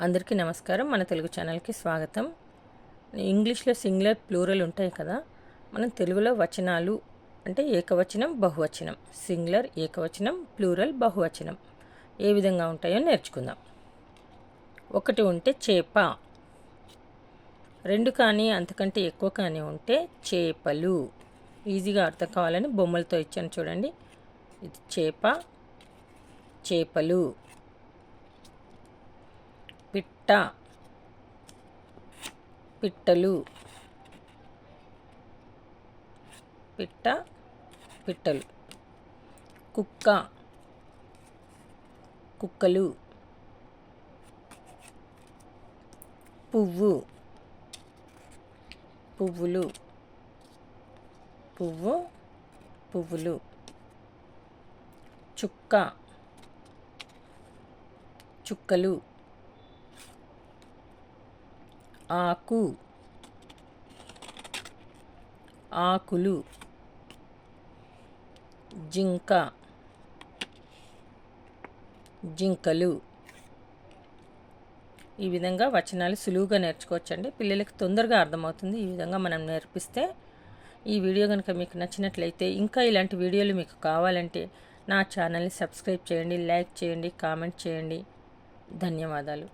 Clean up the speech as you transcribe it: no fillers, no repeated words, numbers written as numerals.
అందరికీ నమస్కారం. మన తెలుగు ఛానల్కి స్వాగతం. ఇంగ్లీష్లో సింగులర్ ప్లూరల్ ఉంటాయి కదా, మనం తెలుగులో వచనాలు అంటే ఏకవచనం బహువచనం, సింగులర్ ఏకవచనం, ప్లూరల్ బహువచనం ఏ విధంగా ఉంటాయో నేర్చుకుందాం. ఒకటి ఉంటే చేప, రెండు కానీ అంతకంటే ఎక్కువ కానీ ఉంటే చేపలు. ఈజీగా అర్థం కావాలని బొమ్మలతో ఇచ్చాను చూడండి. ఇది చేప, చేపలు. పిట్ట, పిట్టలు. పిట్ట, పిట్టలు. కుక్క, కుక్కలు. పువ్వు, పువ్వులు. పువ్వు, పువ్వులు. చుక్క, చుక్కలు. ఆకు, ఆకులు. జింక, జింకలు. ఈ విధంగా వచనాలు సులువుగా నేర్చుకోవచ్చండి. పిల్లలకి తొందరగా అర్థమవుతుంది ఈ విధంగా మనం నేర్పిస్తే. ఈ వీడియో కనుక మీకు నచ్చినట్లయితే, ఇంకా ఇలాంటి వీడియోలు మీకు కావాలంటే నా ఛానల్ని సబ్స్క్రైబ్ చేయండి, లైక్ చేయండి, కామెంట్ చేయండి. ధన్యవాదాలు.